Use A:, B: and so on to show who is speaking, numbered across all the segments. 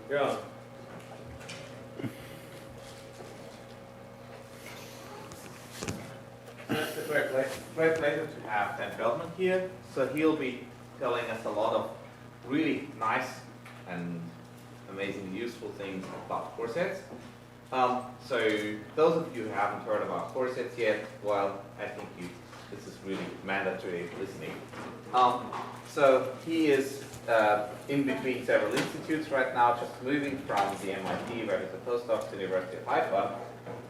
A: Yeah. It's a great pleasure to have Dan Feldman here. So he'll be telling us a lot of really nice and amazingly useful things about corsets. So those of you who haven't heard about corsets yet, well, I think this is really mandatory listening. So he is in between several institutes right now, just moving from the MIT, where he's a postdoc, to the University of Haifa.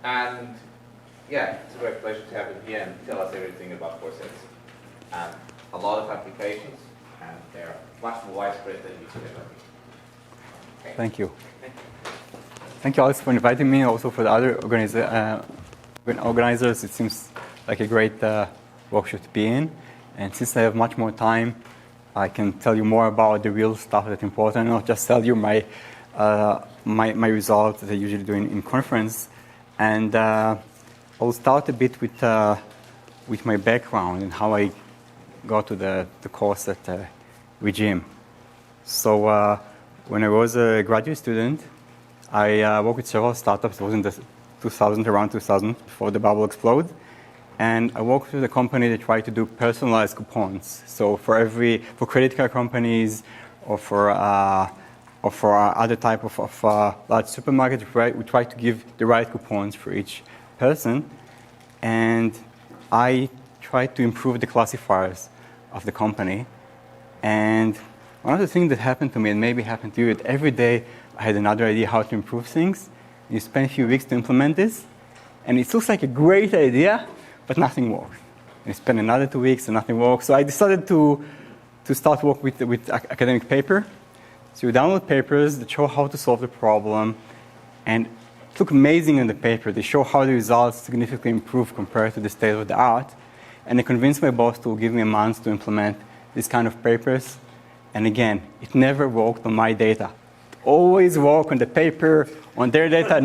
A: And yeah, it's a great pleasure to have him here and tell us everything about corsets. And a lot of applications, and they're much more widespread than you could ever be.
B: Thank you. Thank you, Alex, for inviting me. Also for the other organizers, it seems like a great workshop to be in. And since I have much more time, I can tell you more about the real stuff that's important, not just tell you my results that I usually do in conference. And I'll start a bit with my background and how I got to the Corset regime. So when I was a graduate student, I worked with several startups. It was in the around 2000, before the bubble exploded. And I worked with a company that tried to do personalized coupons. So for credit card companies or for other type of large supermarkets, we try to give the right coupons for each person. And I tried to improve the classifiers of the company. And one of the things that happened to me, and maybe happened to you, that every day I had another idea how to improve things. You spend a few weeks to implement this, and it looks like a great idea, but nothing works. And you spend another 2 weeks and nothing works. So I decided to start work with academic paper. So you download papers that show how to solve the problem, and it looked amazing in the paper. They show how the results significantly improve compared to the state of the art. And I convinced my boss to give me a month to implement this kind of papers. And again, it never worked on my data. It always worked on the paper, on their data.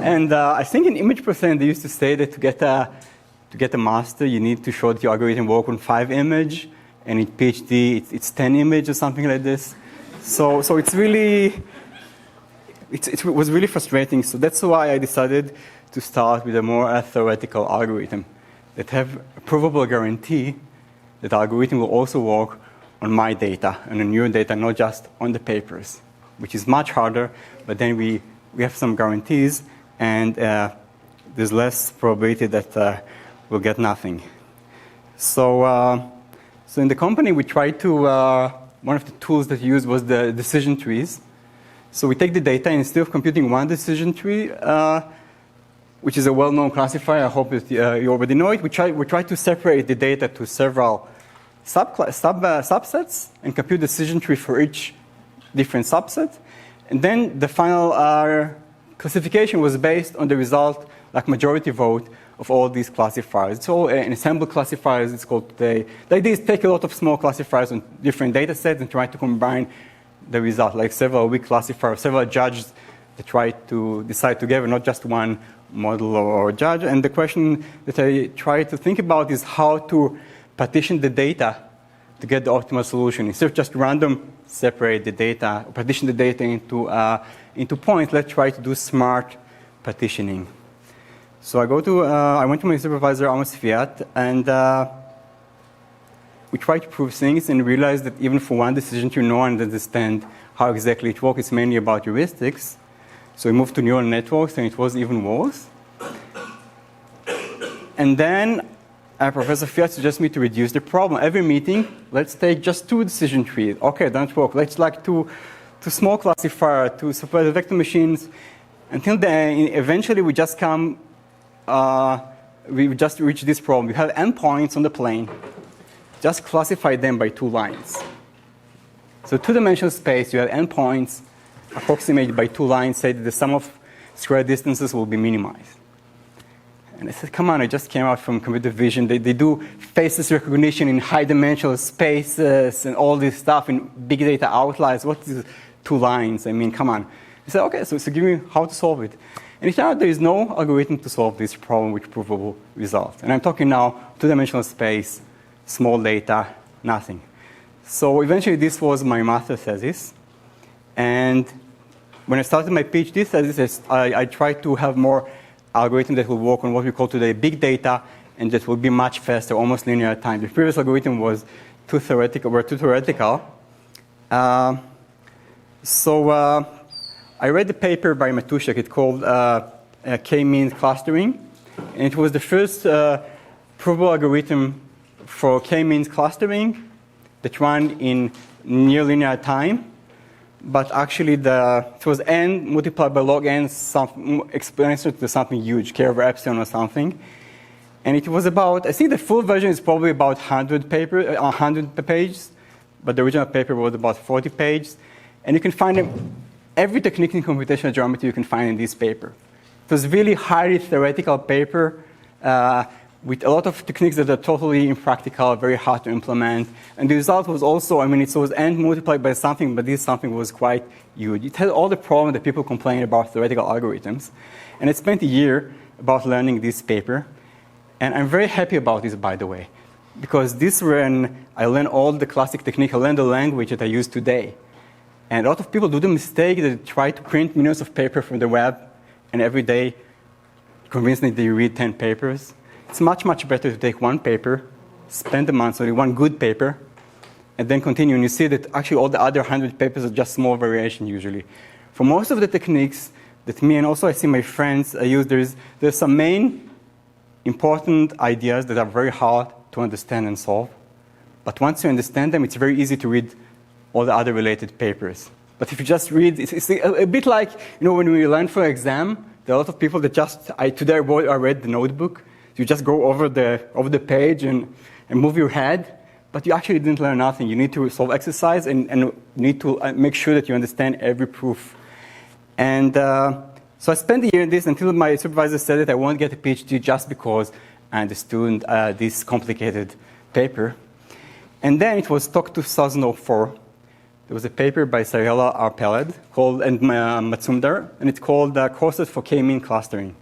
B: And I think in image processing, they used to say that to get a master, you need to show that your algorithm works on 5 images, and in PhD, it's 10 images or something like this. So it's really, it was really frustrating. So that's why I decided to start with a more theoretical algorithm that have a provable guarantee that the algorithm will also work on my data and on your data, not just on the papers, which is much harder, but then we have some guarantees, and there's less probability that we'll get nothing. So in the company, we tried to, one of the tools that we used was the decision trees. So we take the data, and instead of computing one decision tree, which is a well-known classifier, I hope that you already know it, we try to separate the data to several subsets and compute decision tree for each different subset. And then the final classification was based on the result, like majority vote, of all these classifiers. It's all an ensemble classifiers, it's called today. The idea is take a lot of small classifiers on different data sets and try to combine the result, like several weak classifiers, several judges that try to decide together, not just one model or judge. And the question that I try to think about is how to partition the data to get the optimal solution. Instead of just random separate the data, or partition the data into points, let's try to do smart partitioning. So I went to my supervisor, Amos Fiat, and we tried to prove things and realized that even for one decision tree, no one understands how exactly it works. It's mainly about heuristics. So we moved to neural networks, and it was even worse. And then Professor Fiat suggested me to reduce the problem. Every meeting, let's take just 2 decision trees. Okay, don't work. Let's like two small classifier, 2 separate vector machines. Until then, eventually we just reach this problem. We have endpoints on the plane. Just classify them by 2 lines. So 2-dimensional space, you have endpoints approximated by 2 lines, say that the sum of square distances will be minimized. And I said, come on, I just came out from computer vision. They do faces recognition in high-dimensional spaces and all this stuff in big data outliers. What is 2 lines? I mean, come on. He said, okay, so give me how to solve it. And it turned out there is no algorithm to solve this problem with provable results. And I'm talking now 2-dimensional space, small data, nothing. So eventually this was my master thesis. And when I started my PhD thesis, I tried to have more algorithms that will work on what we call today big data, and that will be much faster, almost linear at time. The previous algorithm was too theoretical. So I read the paper by Matuszek. It's called K-means clustering, and it was the first probable algorithm for K-means clustering that ran in near linear time. But actually, it was n multiplied by log n, exponential to something huge, k over epsilon or something. And it was about, I think the full version is probably about 100 pages, but the original paper was about 40 pages. And you can find every technique in computational geometry you can find in this paper. It was a really highly theoretical paper with a lot of techniques that are totally impractical, very hard to implement. And the result was also, I mean, it was n multiplied by something, but this something was quite huge. It had all the problems that people complain about theoretical algorithms. And I spent a year about learning this paper. And I'm very happy about this, by the way, because this when I learned all the classic technique, I learned the language that I use today. And a lot of people do the mistake that they try to print millions of papers from the web, and every day convincingly they read 10 papers. It's much, much better to take one paper, spend a month on one good paper, and then continue. And you see that actually all the other 100 papers are just small variation usually. For most of the techniques that me and also I see my friends use, there's some main important ideas that are very hard to understand and solve. But once you understand them, it's very easy to read all the other related papers. But if you just read, it's a bit like, when we learn for an exam, there are a lot of people that today I read the notebook. You just go over the page and move your head, but you actually didn't learn nothing. You need to solve exercise and need to make sure that you understand every proof. And so I spent a year in this until my supervisor said that I won't get a PhD just because I understood this complicated paper. And then it was talk 2004. There was a paper by Cyrilla R. Peled and Matsumdar, and it's called Corset for K-mean clustering.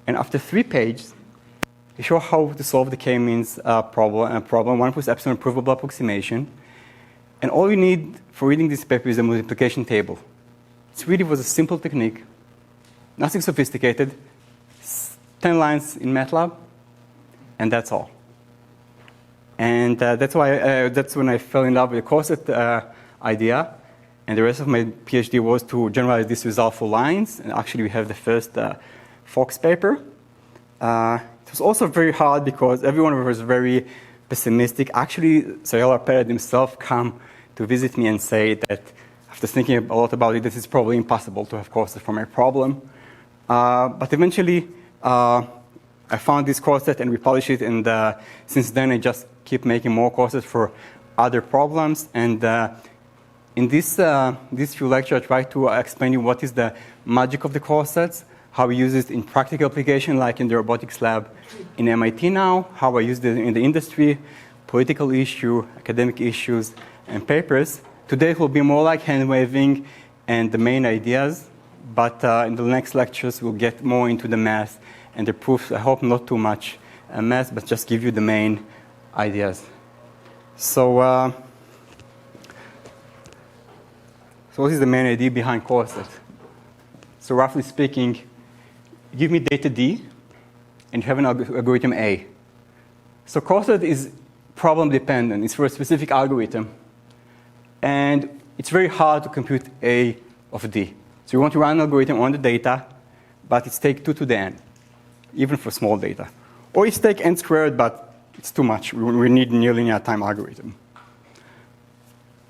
B: And after 3 pages, they show how to solve the K-means problem. 1 plus epsilon provable approximation. And all you need for reading this paper is a multiplication table. It really was a simple technique, nothing sophisticated, 10 lines in MATLAB, and that's all. And that's when I fell in love with the Corset idea. And the rest of my PhD was to generalize this result for lines. And actually, we have the first Fox paper. It was also very hard because everyone was very pessimistic. Actually, Cyrilla Peled himself come to visit me and say that after thinking a lot about it, this is probably impossible to have Corset for my problem. But eventually, I found this Corset and we published it. And since then, I just keep making more Corsets for other problems. And in this few lectures, I try to explain you what is the magic of the Corsets, how we use it in practical application, like in the robotics lab in MIT now, how I use it in the industry, political issue, academic issues, and papers. Today it will be more like hand-waving and the main ideas, but in the next lectures we'll get more into the math and the proofs. I hope not too much math, but just give you the main ideas. So what is the main idea behind Corset? So roughly speaking, give me data D, and you have an algorithm A. So Corset is problem dependent. It's for a specific algorithm. And it's very hard to compute A of D. So you want to run an algorithm on the data, but it's take 2 to the n, even for small data. Or it's take n squared, but it's too much. We need a near linear time algorithm.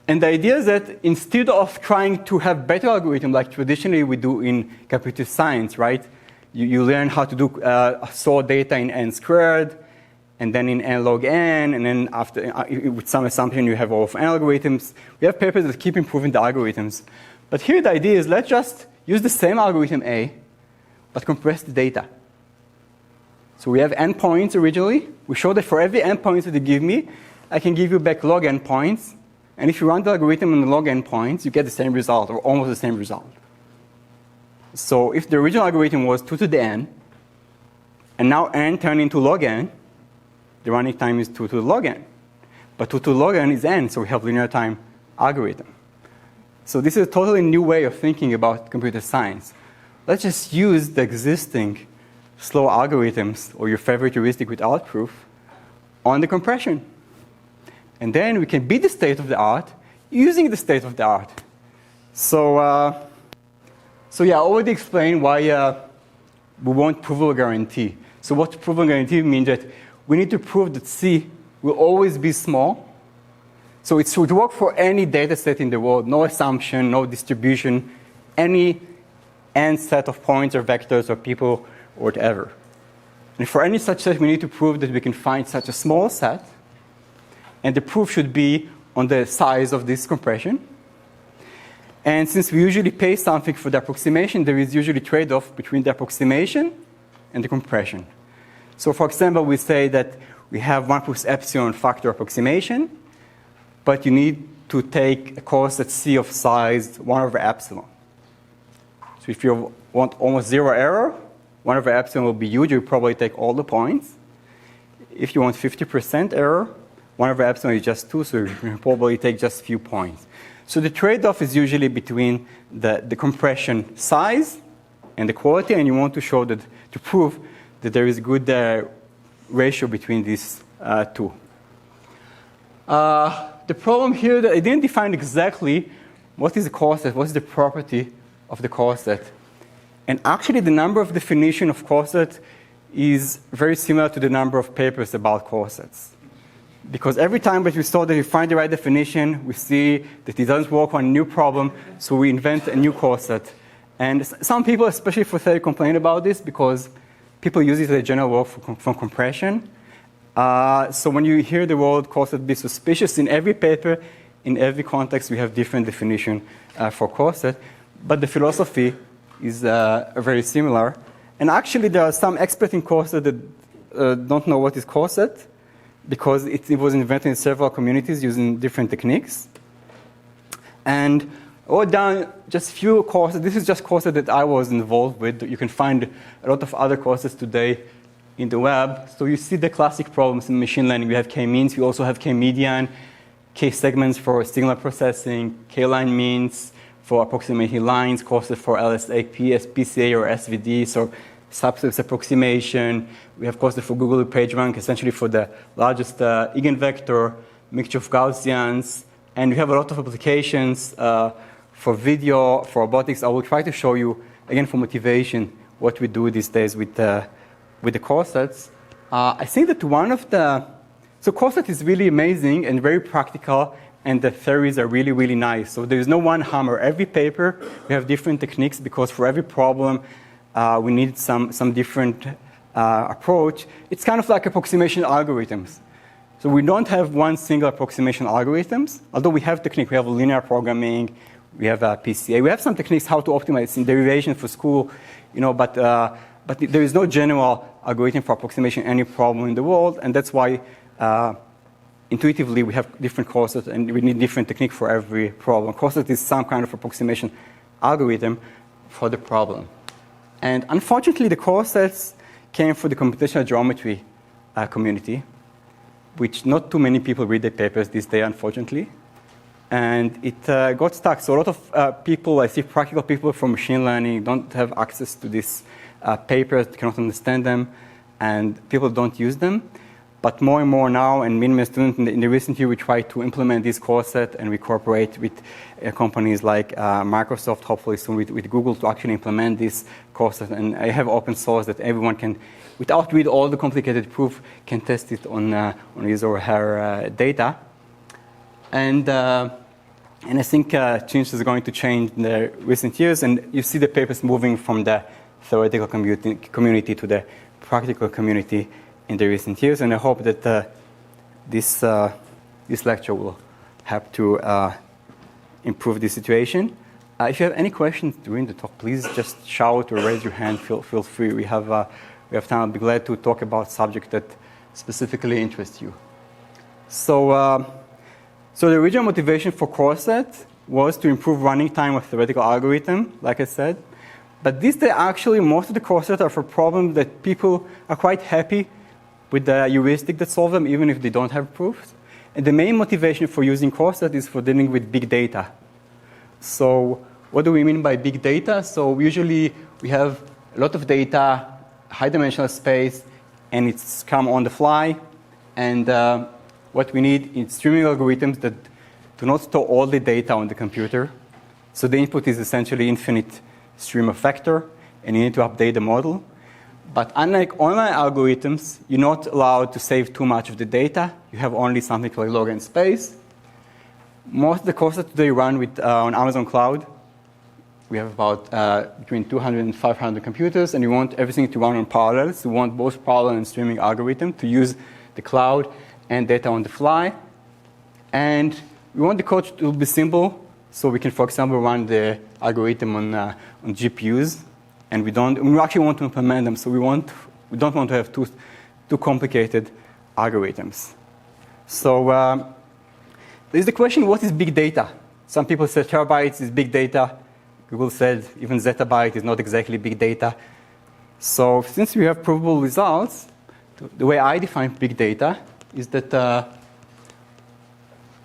B: And the idea is that instead of trying to have better algorithm like traditionally we do in computer science, right? You learn how to do sort data in n squared, and then in n log n, and then after with some assumption you have all of n algorithms. We have papers that keep improving the algorithms. But here the idea is let's just use the same algorithm A, but compress the data. So we have n points originally. We show that for every n points that you give me, I can give you back log n points. And if you run the algorithm on the log n points, you get the same result, or almost the same result. So if the original algorithm was 2 to the n, and now n turned into log n, the running time is 2 to the log n. But 2 to the log n is n, so we have linear time algorithm. So this is a totally new way of thinking about computer science. Let's just use the existing slow algorithms or your favorite heuristic without proof on the compression. And then we can beat the state of the art using the state of the art. So yeah, I already explained why we want provable guarantee. So what provable guarantee means that we need to prove that C will always be small. So it should work for any data set in the world, no assumption, no distribution, any n set of points or vectors or people or whatever. And for any such set, we need to prove that we can find such a small set. And the proof should be on the size of this compression. And since we usually pay something for the approximation, there is usually trade-off between the approximation and the compression. So for example, we say that we have 1 plus epsilon factor approximation, but you need to take a corset C of size 1 over epsilon. So if you want almost zero error, 1 over epsilon will be huge. You probably take all the points. If you want 50% error, 1 over epsilon is just 2, so you can probably take just a few points. So the trade-off is usually between the compression size and the quality, and you want to show that, to prove that there is a good ratio between these two. The problem here that I didn't define exactly what is a corset, what is the property of the corset. And actually the number of definition of corset is very similar to the number of papers about corsets. Because every time that we saw that we find the right definition, we see that it doesn't work on a new problem, so we invent a new corset. And some people, especially for theory, complain about this because people use it as a general word for compression. So when you hear the word corset, be suspicious. In every paper, in every context, we have different definition for corset. But the philosophy is very similar. And actually, there are some experts in corset that don't know what is corset, because it was invented in several communities using different techniques. And all down, just few courses. This is just courses that I was involved with. You can find a lot of other courses today in the web. So you see the classic problems in machine learning. We have k-means. We also have k-median, k-segments for signal processing, k-line means for approximating lines, courses for LSAP, PCA, or SVD. So subspace approximation. We have courses for Google PageRank, essentially for the largest eigenvector, mixture of Gaussians. And we have a lot of applications for video, for robotics. I will try to show you, again, for motivation, what we do these days with the corsets. I think that one of the... So corset is really amazing and very practical, and the theories are really, really nice. So there is no one hammer. Every paper, we have different techniques, because for every problem, we need some different approach. It's kind of like approximation algorithms. So we don't have one single approximation algorithms, although we have technique. We have linear programming, we have PCA. We have some techniques how to optimize in derivation for school, but there is no general algorithm for approximation any problem in the world, and that's why intuitively we have different corsets and we need different technique for every problem. Corset is some kind of approximation algorithm for the problem. And unfortunately, the corsets came from the computational geometry community, which not too many people read the papers these days, unfortunately. And it got stuck. So a lot of people, I see practical people from machine learning, don't have access to these papers, cannot understand them, and people don't use them. But more and more now, and many students in the recent year, we try to implement this corset, and we cooperate with companies like Microsoft, hopefully soon with Google, to actually implement this corset. And I have open source that everyone can, without read all the complicated proof, can test it on his or her data. And I think change is going to change in the recent years, and you see the papers moving from the theoretical community to the practical community in the recent years, and I hope that this lecture will help to improve the situation. If you have any questions during the talk, please just shout or raise your hand. Feel free. We have time. I'll be glad to talk about subject that specifically interests you. So the original motivation for Corset was to improve running time of theoretical algorithm, like I said. But these days, actually, most of the Corset are for problems that people are quite happy with the heuristic that solve them, even if they don't have proofs. And the main motivation for using Corset is for dealing with big data. So what do we mean by big data? So usually we have a lot of data, high dimensional space, and it's come on the fly. And what we need is streaming algorithms that do not store all the data on the computer. So the input is essentially infinite stream of vector, and you need to update the model. But unlike online algorithms, you're not allowed to save too much of the data. You have only something like log n space. Most of the courses today run with, on Amazon Cloud. We have about between 200 and 500 computers, and you want everything to run on parallels. You want both parallel and streaming algorithm to use the cloud and data on the fly. And we want the code to be simple, so we can, for example, run the algorithm on GPUs. And we actually want to implement them, so we don't want to have too complicated algorithms. So there's the question, what is big data? Some people say terabytes is big data. Google said even zettabyte is not exactly big data. So since we have probable results, the way I define big data is that the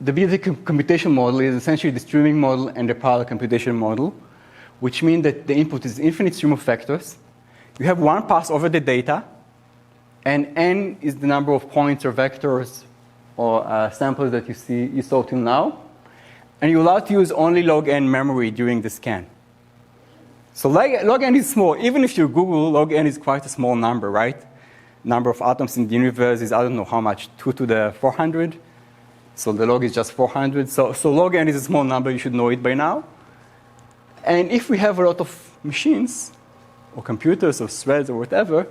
B: big data computation model is essentially the streaming model and the parallel computation model, which means that the input is infinite stream of vectors. You have one pass over the data, and n is the number of points or vectors or samples that you saw till now. And you're allowed to use only log n memory during the scan. So log n is small. Even if you Google, log n is quite a small number, right? Number of atoms in the universe is, I don't know how much, 2 to the 400. So the log is just 400. So log n is a small number. You should know it by now. And if we have a lot of machines, or computers, or threads, or whatever,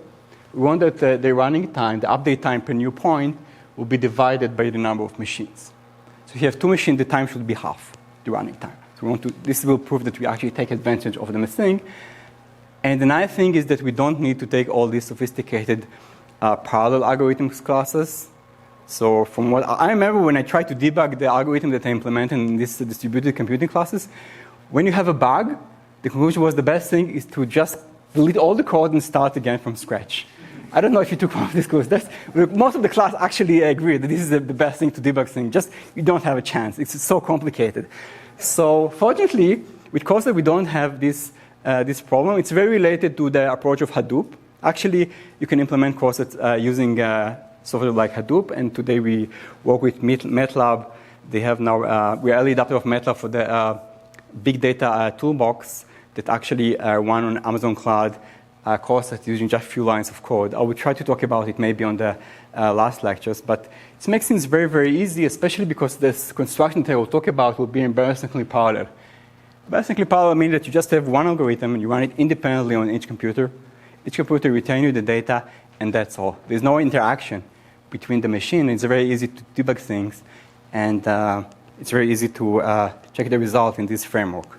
B: we want that the running time, the update time per new point, will be divided by the number of machines. So if you have 2 machines, the time should be half the running time. So this will prove that we actually take advantage of the machine. And the nice thing is that we don't need to take all these sophisticated parallel algorithms classes. So from what I remember when I tried to debug the algorithm that I implemented in these distributed computing classes, when you have a bug, the conclusion was the best thing is to just delete all the code and start again from scratch. I don't know if you took one of these courses. Most of the class actually agree that this is the best thing to debug things. Just you don't have a chance. It's so complicated. So fortunately, with Corset, we don't have this problem. It's very related to the approach of Hadoop. Actually, you can implement Corset using software like Hadoop. And today we work with MATLAB. They have now, we are early adopter of MATLAB for the big data toolbox that actually run on Amazon Cloud. Corset using just a few lines of code. I will try to talk about it maybe on the last lectures, but it makes things very, very easy, especially because this construction that I will talk about will be embarrassingly parallel. Embarrassingly parallel means that you just have one algorithm and you run it independently on each computer. Each computer returns you the data, and that's all. There's no interaction between the machine. It's very easy to debug things, and it's very easy to check the result in this framework.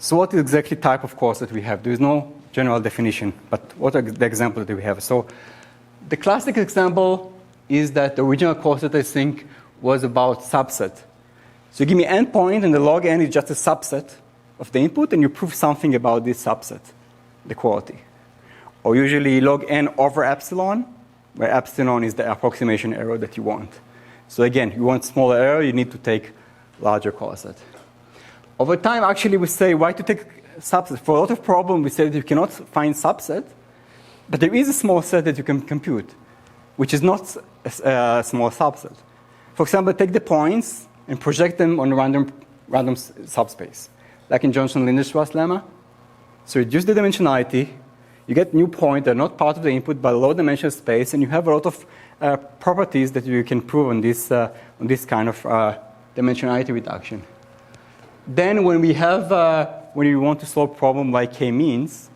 B: So what is exactly type of course that we have? There is no general definition, but what are the examples that we have? So the classic example is that the original course that I think was about subset. So you give me n point, and the log n is just a subset of the input, and you prove something about this subset, the quality. Or usually log n over epsilon, where epsilon is the approximation error that you want. So again, you want smaller error, you need to take larger courset. Over time, actually, we say why to take subset. For a lot of problems, we say that you cannot find subset, but there is a small set that you can compute, which is not a small subset. For example, take the points and project them on a random subspace, like in Johnson-Lindenstrass lemma. So reduce the dimensionality, you get new points that are not part of the input, but low dimensional space, and you have a lot of properties that you can prove on this kind of dimensionality reduction. Then when we want to solve a problem like k-means,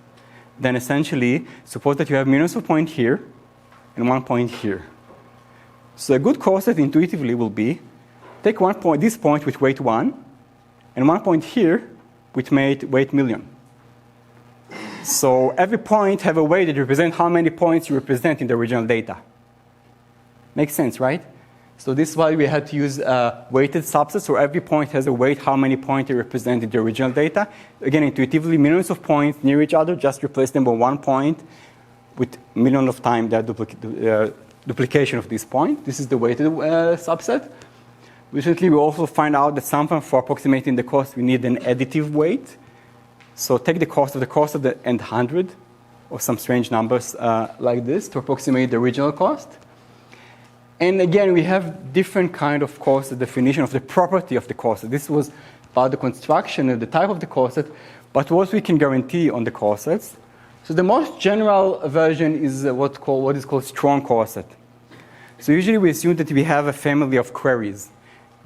B: then essentially, suppose that you have minus of point here and 1 point here. So a good course intuitively will be, take 1 point, this point with weight 1, and 1 point here with weight million. So every point have a weight that represents how many points you represent in the original data. Makes sense, right? So this is why we had to use weighted subsets. So every point has a weight, how many points they represent in the original data. Again, intuitively, millions of points near each other, just replace them by 1 point with million of times the duplication of this point. This is the weighted subset. Recently, we also find out that sometimes for approximating the cost, we need an additive weight. So take the cost of the corset and 100, or some strange numbers like this to approximate the original cost. And again, we have different kind of corset definition of the property of the corset. This was about the construction and the type of the corset, but what we can guarantee on the corsets. So the most general version is what is called strong corset. So usually we assume that we have a family of queries: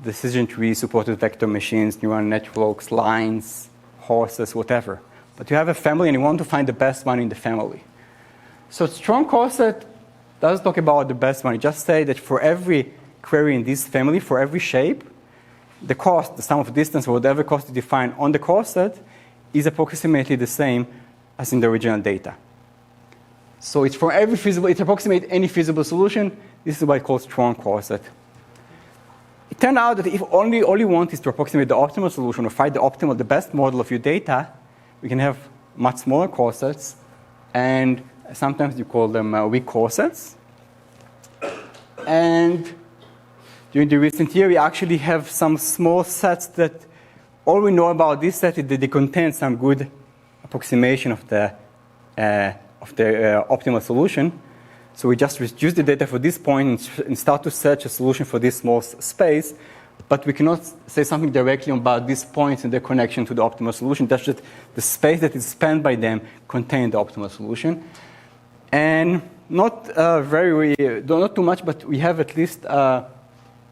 B: decision trees, supported vector machines, neural networks, lines, horses, whatever. But you have a family and you want to find the best one in the family. So strong corset doesn't talk about the best one. It just say that for every query in this family, for every shape, the cost, the sum of distance, or whatever cost you define on the corset, is approximately the same as in the original data. So it's for every feasible, it approximates any feasible solution. This is what I call strong corset. It turned out that if all you want is to approximate the optimal solution or find the best model of your data, we can have much smaller corsets, and sometimes you call them weak corsets. And during the recent year, we actually have some small sets that all we know about this set is that they contain some good approximation of the optimal solution. So we just reduce the data for this point and start to search a solution for this small space, but we cannot say something directly about these points and their connection to the optimal solution. That's just the space that is spanned by them contain the optimal solution. And not too much, but we have at least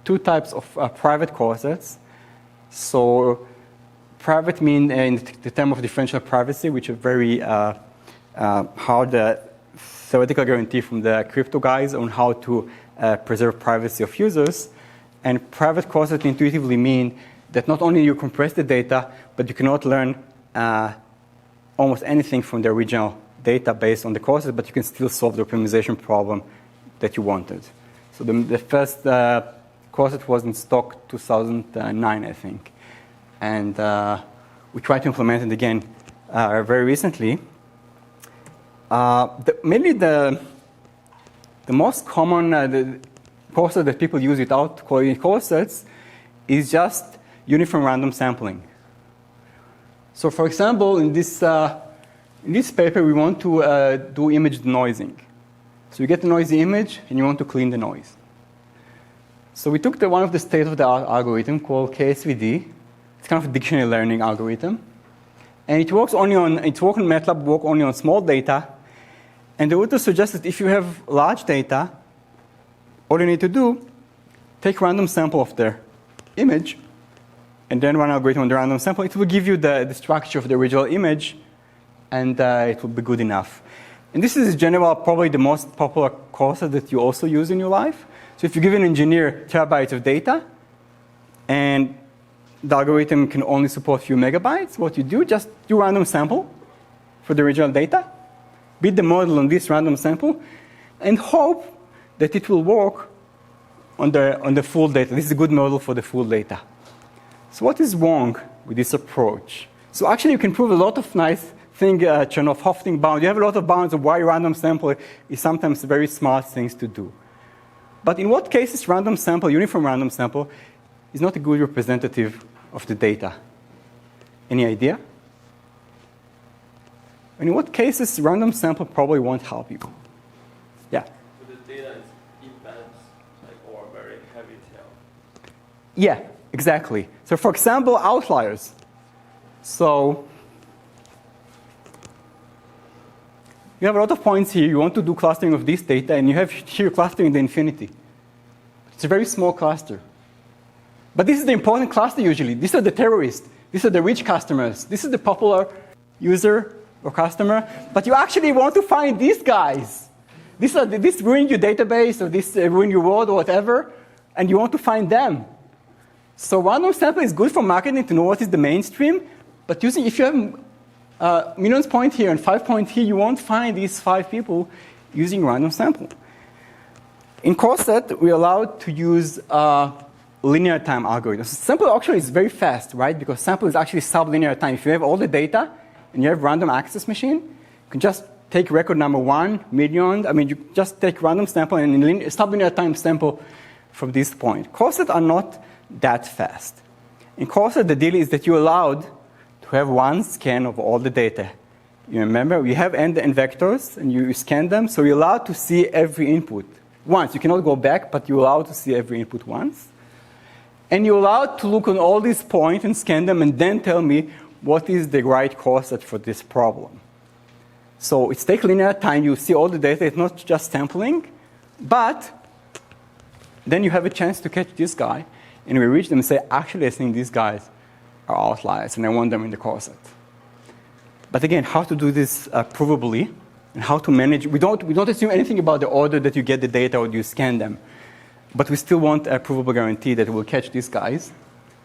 B: two types of private corsets. So private mean in the term of differential privacy, which are very hard theoretical guarantee from the crypto guys on how to preserve privacy of users. And private corsets intuitively mean that not only you compress the data, but you cannot learn almost anything from the original data based on the corset, but you can still solve the optimization problem that you wanted. So the first corset was in stock 2009, I think. And we tried to implement it again very recently. Mainly the most common the corset that people use without calling it corsets is just uniform random sampling. So for example, in this paper, we want to do image denoising. So you get a noisy image, and you want to clean the noise. So we took one of the state-of-the-art algorithm called KSVD. It's kind of a dictionary learning algorithm. And it works on MATLAB, works only on small data. And the author suggests that if you have large data, all you need to do, take random sample of the image, and then run algorithm on the random sample. It will give you the structure of the original image, and it will be good enough. And this is in general probably the most popular corset that you also use in your life. So if you give an engineer terabytes of data, and the algorithm can only support a few megabytes, what you do, just do random sample for the original data, beat the model on this random sample, and hope that it will work on the full data. This is a good model for the full data. So what is wrong with this approach? So actually, you can prove a lot of nice things, Chernoff-Hofting bound. You have a lot of bounds of why random sample is sometimes very smart things to do. But in what cases random sample, uniform random sample, is not a good representative of the data? Any idea? And in what cases random sample probably won't help you? Yeah?
C: So the data is imbalance, or very heavy tail.
B: Yeah, exactly. So for example, outliers. So you have a lot of points here. You want to do clustering of this data, and you have here clustering the infinity. It's a very small cluster. But this is the important cluster usually. These are the terrorists. These are the rich customers. This is the popular user or customer. But you actually want to find these guys. This ruin your database, or this ruin your world, or whatever, and you want to find them. So random sample is good for marketing to know what is the mainstream. But if you have millions point here and 5 point here, you won't find these 5 people using random sample. In Corset, we're allowed to use linear time algorithms. Sample actually is very fast, right? Because sample is actually sublinear time. If you have all the data and you have random access machine, you can just take record number 1 million. You just take random sample and in sublinear time sample from this point. Corsets are not that fast. In Corset, the deal is that you're allowed to have one scan of all the data. You remember, you have n vectors, and you scan them, so you're allowed to see every input once. You cannot go back, but you're allowed to see every input once. And you're allowed to look on all these points and scan them, and then tell me what is the right corset for this problem. So it's take linear time. You see all the data. It's not just sampling, but then you have a chance to catch this guy, and we reach them and say, actually, I think these guys are outliers, and I want them in the corset. But again, how to do this provably, and how to manage. We don't assume anything about the order that you get the data or you scan them, but we still want a provable guarantee that we'll catch these guys.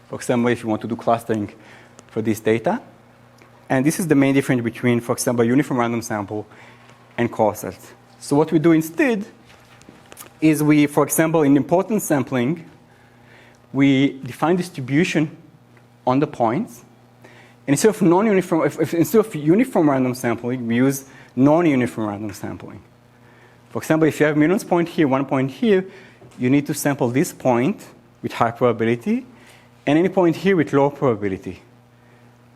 B: For example, if you want to do clustering for this data. And this is the main difference between, for example, uniform random sample and Corset. So what we do instead is we, for example, in importance sampling, we define distribution on the points. And instead of instead of uniform random sampling, we use non-uniform random sampling. For example, if you have minus point here, 1 point here, you need to sample this point with high probability, and any point here with low probability.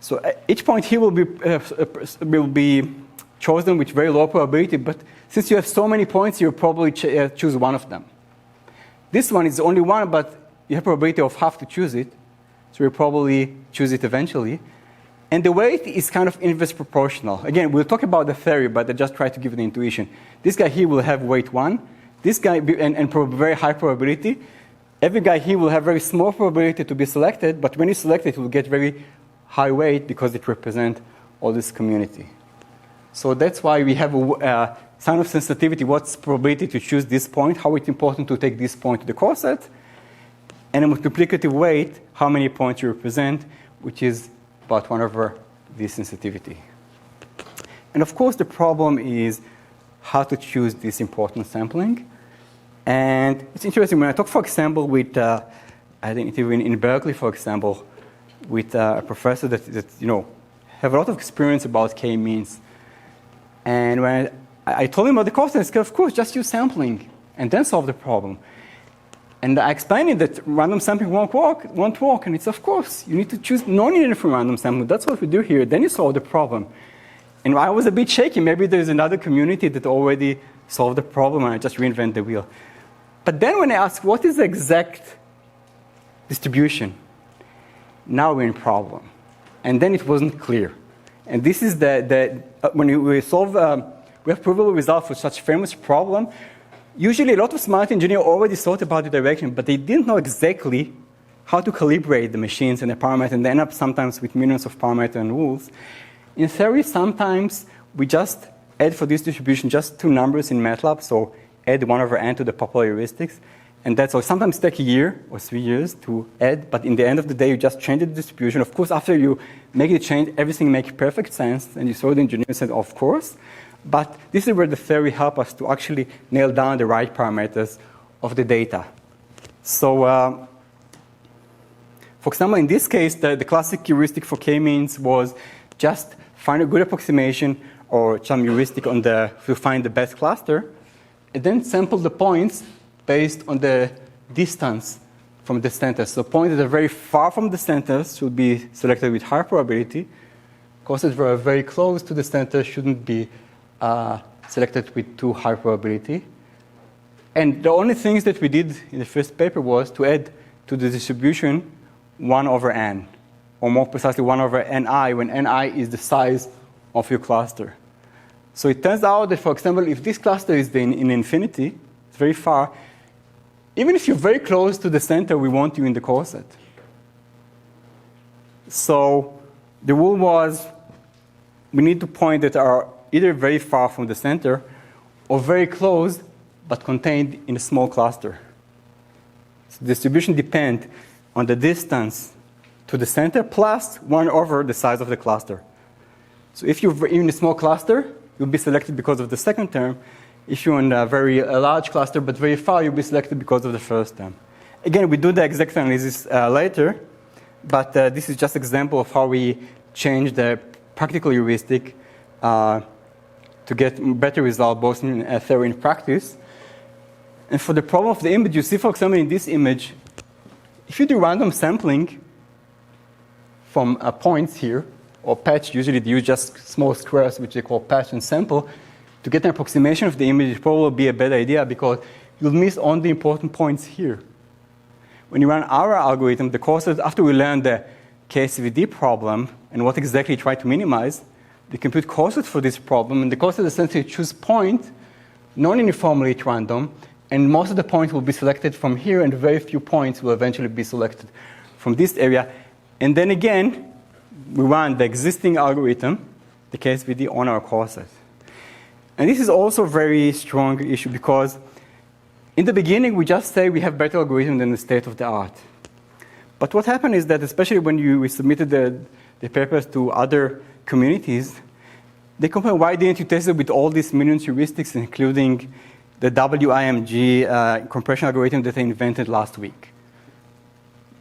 B: So each point here will be chosen with very low probability, but since you have so many points, you'll probably choose one of them. This one is only one, but you have probability of half to choose it, so you'll probably choose it eventually. And the weight is kind of inverse proportional. Again, we'll talk about the theory, but I just try to give you the intuition. This guy here will have weight 1. This guy, and very high probability. Every guy here will have very small probability to be selected, but when you select it, it will get very high weight because it represents all this community. So that's why we have a sign of sensitivity. What's probability to choose this point? How it's important to take this point to the corset? And a multiplicative weight, how many points you represent, which is about 1 over this sensitivity. And of course, the problem is how to choose this importance sampling. And it's interesting, when I talk, for example, with, I think even in Berkeley, for example, with a professor that have a lot of experience about k-means. And when I told him about the Corset, I said, of course, just use sampling and then solve the problem. And I explained it that random sampling won't work. And it's, of course, you need to choose non-uniform random sampling. That's what we do here. Then you solve the problem. And I was a bit shaky. Maybe there's another community that already solved the problem, and I just reinvent the wheel. But then when I asked, what is the exact distribution? Now we're in problem. And then it wasn't clear. And this is when we solve, we have provable results for such famous problem. Usually a lot of smart engineers already thought about the direction, but they didn't know exactly how to calibrate the machines and the parameters, and they end up sometimes with millions of parameters and rules. In theory, sometimes we just add for this distribution just 2 numbers in MATLAB, so add 1 over n to the popular heuristics, and that's all. Sometimes take a year or 3 years to add, but in the end of the day, you just change the distribution. Of course, after you make the change, everything makes perfect sense, and you saw the engineer said, of course. But this is where the theory helps us to actually nail down the right parameters of the data. So, for example, in this case, the classic heuristic for k-means was just find a good approximation or some heuristic to find the best cluster, and then sample the points based on the distance from the center. So points that are very far from the center should be selected with high probability. Corsets that are very close to the center shouldn't be selected with too high probability. And the only things that we did in the first paper was to add to the distribution 1 over n, or more precisely 1 over ni, when ni is the size of your cluster. So it turns out that, for example, if this cluster is in infinity, it's very far, even if you're very close to the center, we want you in the corset. So the rule was we need to point that are either very far from the center or very close but contained in a small cluster. So the distribution depends on the distance to the center plus 1 over the size of the cluster. So if you're in a small cluster, you'll be selected because of the second term. If you're in a very large cluster but very far, you'll be selected because of the first term. Again, we do the exact analysis later, but this is just an example of how we change the practical heuristic to get better result both in theory and practice. And for the problem of the image, you see, for example, in this image, if you do random sampling from points here, or patch, usually they use just small squares, which they call patch and sample, to get an approximation of the image, it probably will be a bad idea because you'll miss on the important points here. When you run our algorithm, the Corset, after we learn the KSVD problem and what exactly try to minimize, they compute Corset for this problem, and the Corset essentially choose point, non-uniformly at random, and most of the points will be selected from here, and very few points will eventually be selected from this area. And then again, we run the existing algorithm, the KSVD, on our Corset. And this is also a very strong issue because in the beginning, we just say we have better algorithm than the state of the art. But what happened is that, especially when we submitted the papers to other communities, they complained, why didn't you test it with all these million heuristics, including the WIMG compression algorithm that I invented last week?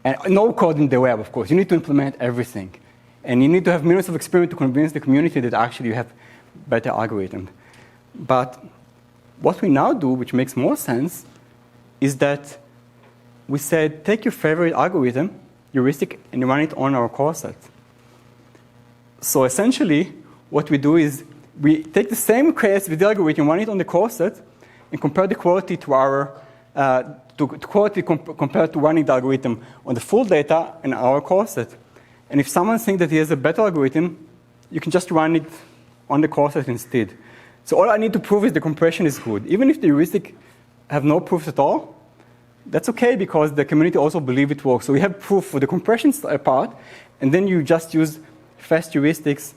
B: And no code in the web, of course. You need to implement everything. And you need to have millions of experiments to convince the community that actually you have better algorithm. But what we now do, which makes more sense, is that we said, take your favorite algorithm, heuristic, and run it on our Corset. So essentially, what we do is we take the same KSVD algorithm, run it on the Corset, and compare the quality to our compared to running the algorithm on the full data in our Corset. And if someone thinks that he has a better algorithm, you can just run it on the Corset instead. So all I need to prove is the compression is good. Even if the heuristic have no proofs at all, that's okay because the community also believe it works. So we have proof for the compression part, and then you just use fast heuristics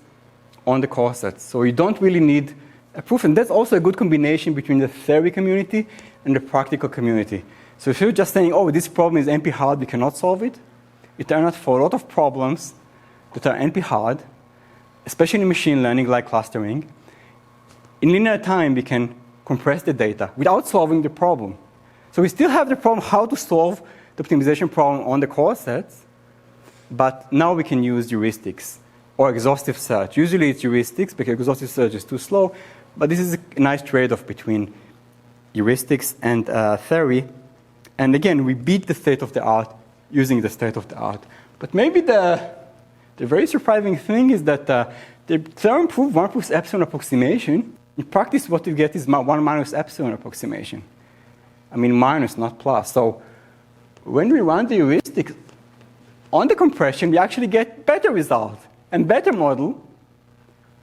B: on the Corset. So you don't really need a proof. And that's also a good combination between the theory community and the practical community. So if you're just saying, oh, this problem is NP hard, we cannot solve it, it turns out for a lot of problems that are NP hard, especially in machine learning like clustering, in linear time, we can compress the data without solving the problem. So we still have the problem how to solve the optimization problem on the Corsets, but now we can use heuristics or exhaustive search. Usually it's heuristics because exhaustive search is too slow, but this is a nice trade-off between heuristics and theory. And again, we beat the state of the art using the state of the art. But maybe the very surprising thing is that the theorem proved 1 plus epsilon approximation. In practice, what you get is 1 minus epsilon approximation. I mean minus, not plus. So when we run the heuristic on the compression, we actually get better result and better model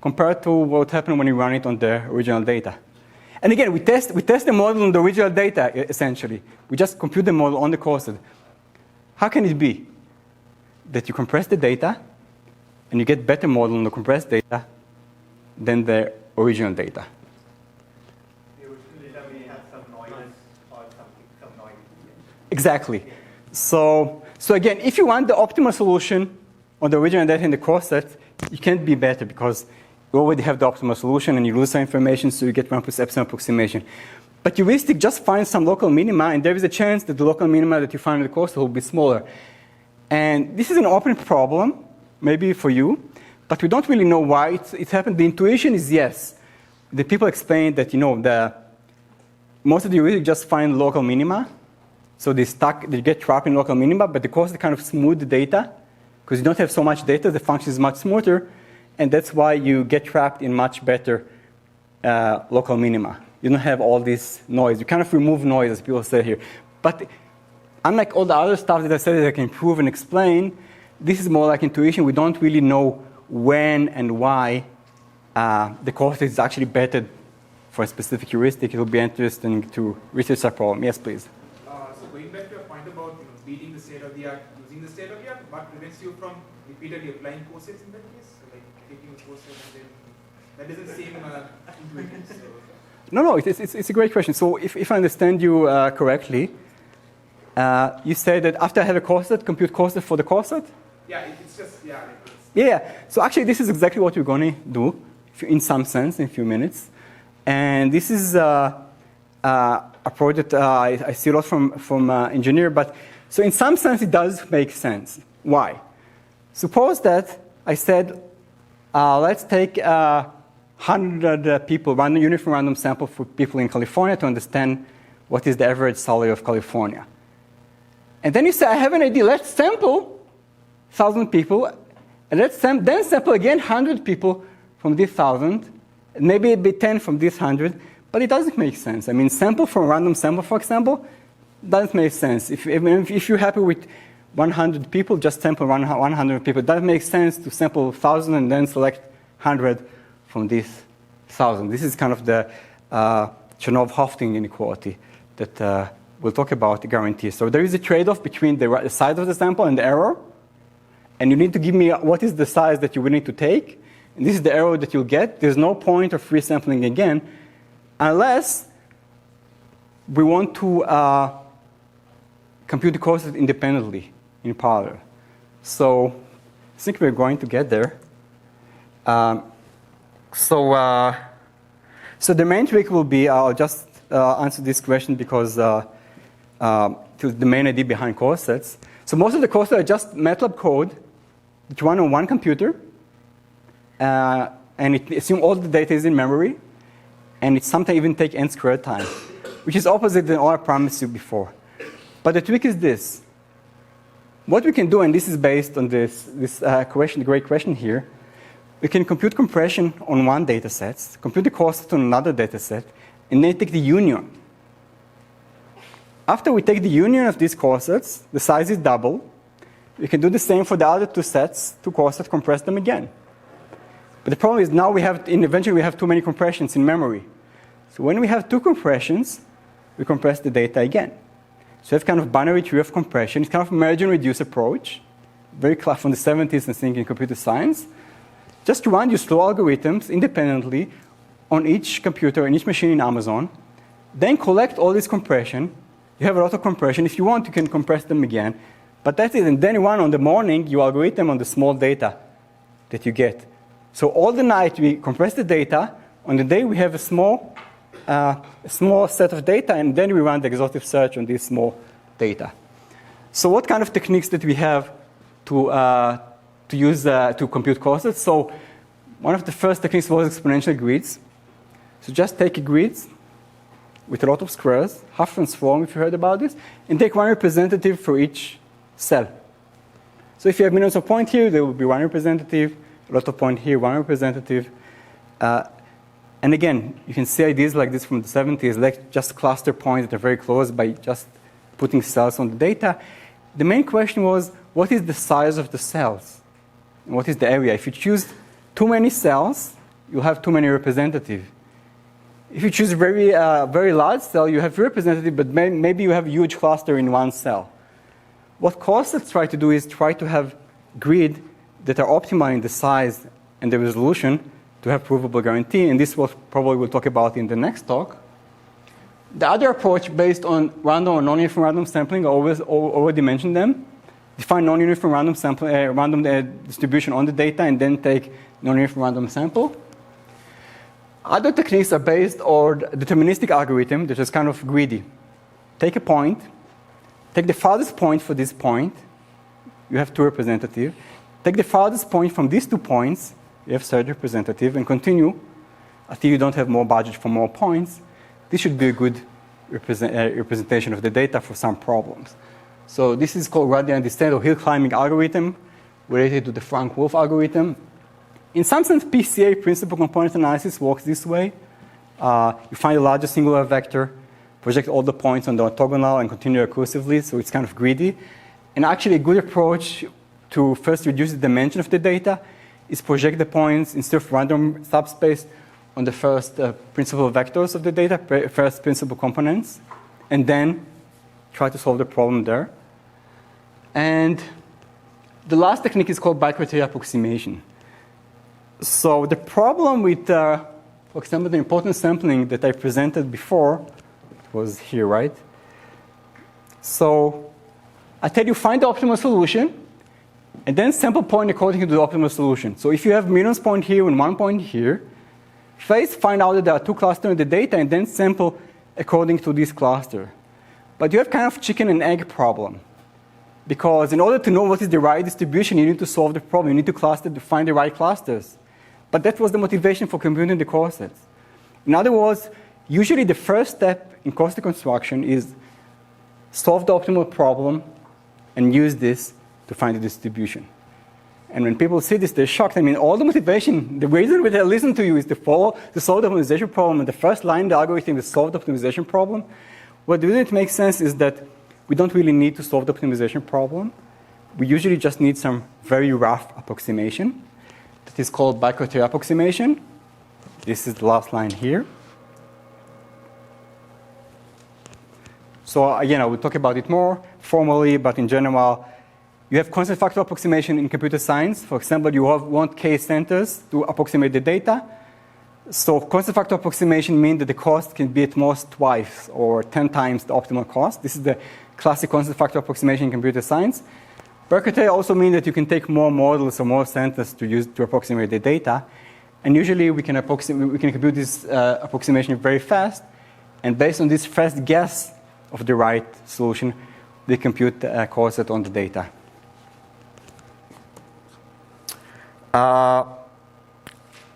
B: compared to what happened when we run it on the original data. And again, we test the model on the original data, essentially. We just compute the model on the Corset. How can it be that you compress the data and you get better model on the compressed data than the original data?
D: The original data may have some noise or some noise.
B: Exactly. So again, if you want the optimal solution on the original data in the Corset, you can't be better because you already have the optimal solution and you lose some information, so you get 1 plus epsilon approximation. But heuristic just finds some local minima, and there is a chance that the local minima that you find in the Corset will be smaller. And this is an open problem, maybe for you, but we don't really know why it happened. The intuition is yes. The people explained that most of the heuristics just find local minima, so they get trapped in local minima, but the Corset kind of smooth the data because you don't have so much data. The function is much smoother, and that's why you get trapped in much better local minima. You don't have all this noise. You kind of remove noise, as people say here. But unlike all the other stuff that I said that I can prove and explain, this is more like intuition. We don't really know when and why the Corset is actually better for a specific heuristic. It will be interesting to research that problem. Yes, please.
E: So going back to your point about beating the state of the art, using the state of the art, what prevents you from repeatedly applying corsets in that case? So like taking a corset and then that doesn't seem intuitive. So.
B: No, it's a great question. So if I understand you correctly, you say that after I have a Corset, compute Corset for the Corset?
E: Yeah, it's just, yeah.
B: Yeah, so actually this is exactly what we're going to do in some sense in a few minutes. And this is a project I see a lot from engineer, but so in some sense it does make sense. Why? Suppose that I said, let's take 100 people, run a uniform random sample for people in California to understand what is the average salary of California. And then you say, I have an idea. Let's sample 1,000 people. And let's then sample again 100 people from this 1,000. And maybe a bit 10 from this 100. But it doesn't make sense. I mean, sample from a random sample, for example, doesn't make sense. If you're happy with 100 people, just sample 100 people. It doesn't make sense to sample 1,000 and then select 100 from this 1,000. This is kind of the Chernoff-Hofting inequality that we'll talk about, the guarantee. So there is a trade-off between the size of the sample and the error. And you need to give me what is the size that you will need to take. And this is the error that you'll get. There's no point of free sampling again, unless we want to compute the corset independently in parallel. So I think we're going to get there. So the main trick will be, I'll just answer this question because to the main idea behind corsets. So most of the corsets are just MATLAB code that you run on one computer, and it assumes all the data is in memory, and it sometimes even takes n squared time, which is opposite than all I promised you before. But the trick is this. What we can do, and this is based on this question, the great question here, we can compute compression on one data set, compute the corset on another data set, and then take the union. After we take the union of these corsets, the size is double. We can do the same for the other two sets, two corsets, compress them again. But the problem is now eventually we have too many compressions in memory. So when we have two compressions, we compress the data again. So we have kind of binary tree of compression. It's kind of a merge and reduce approach, very clever from the 70s, I think, in computer science. Just to run your slow algorithms independently on each computer and each machine in Amazon, then collect all this compression. You have a lot of compression. If you want, you can compress them again. But that's it. And then run on the morning your algorithm on the small data that you get. So all the night we compress the data. On the day we have a small set of data, and then we run the exhaustive search on this small data. So what kind of techniques that we have to use to compute corsets? So one of the first techniques was exponential grids. So just take a grid with a lot of squares, half transform if you heard about this, and take one representative for each cell. So if you have millions of points here, there will be one representative, a lot of points here, one representative. And again, you can see ideas like this from the 70s, like just cluster points that are very close by just putting cells on the data. The main question was, what is the size of the cells? And what is the area? If you choose too many cells, you'll have too many representatives. If you choose a very large cell, you have representative, but maybe you have a huge cluster in one cell. What corsets try to do is try to have grid that are optimal in the size and the resolution to have provable guarantee, and this probably we'll talk about in the next talk. The other approach based on random or non-uniform random sampling, I already mentioned them. Define non-uniform random distribution on the data and then take non-uniform random sample. Other techniques are based on deterministic algorithm that is kind of greedy. Take a point, take the farthest point for this point, you have two representatives. Take the farthest point from these 2 points, you have third representative, and continue until you don't have more budget for more points. This should be a good representation of the data for some problems. So this is called gradient descent or hill climbing algorithm related to the Frank-Wolf algorithm. In some sense, PCA, principal component analysis, works this way. You find the largest singular vector, project all the points on the orthogonal, and continue recursively, so it's kind of greedy. And actually, a good approach to first reduce the dimension of the data is project the points instead of random subspace on the first principal vectors of the data, first principal components, and then try to solve the problem there. And the last technique is called bi-criteria approximation. So the problem with, for example, the importance sampling that I presented before, it was here, right? So I tell you, find the optimal solution, and then sample point according to the optimal solution. So if you have millions point here and 1 point here, first find out that there are 2 clusters in the data, and then sample according to this cluster. But you have kind of chicken and egg problem. Because in order to know what is the right distribution, you need to solve the problem. You need to cluster to find the right clusters. But that was the motivation for computing the corsets. In other words, usually the first step in corset construction is solve the optimal problem and use this to find the distribution. And when people see this, they're shocked. I mean, all the motivation, the reason why they listen to you is to solve the optimization problem, and the first line of the algorithm is solve the optimization problem. What the reason it makes sense is that we don't really need to solve the optimization problem. We usually just need some very rough approximation that is called bi-criteria approximation. This is the last line here. So again, I will talk about it more formally, but in general, you have constant factor approximation in computer science. For example, you want case centers to approximate the data. So constant factor approximation means that the cost can be at most twice or 10 times the optimal cost. This is the classic constant factor approximation in computer science. Bi-criteria also means that you can take more models or more centers to use to approximate the data. And usually we can compute this approximation very fast. And based on this fast guess of the right solution, we compute a corset on the data.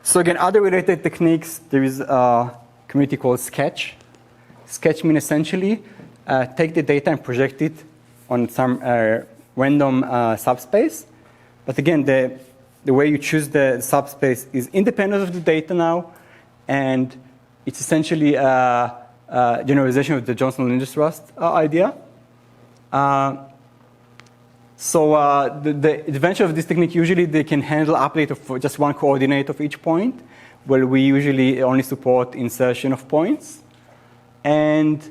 B: So again, other related techniques, there is a community called Sketch. Sketch means essentially take the data and project it on some random subspace. But again, the way you choose the subspace is independent of the data now, and it's essentially a generalization of the Johnson-Linders Trust idea. So the advantage of this technique, usually they can handle update of just one coordinate of each point, where we usually only support insertion of points. And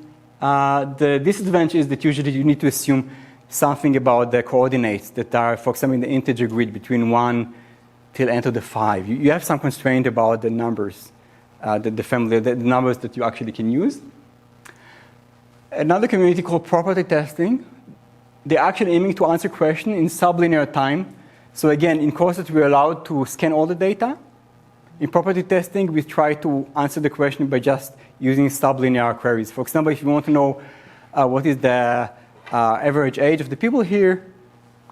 B: the disadvantage is that usually you need to assume something about the coordinates that are, for example, in the integer grid between 1 till n to the 5. You have some constraint about the numbers, the numbers that you actually can use. Another community called property testing. They're actually aiming to answer questions in sublinear time. So again, in Corset, we're allowed to scan all the data. In property testing, we try to answer the question by just using sublinear queries. For example, if you want to know what is the average age of the people here,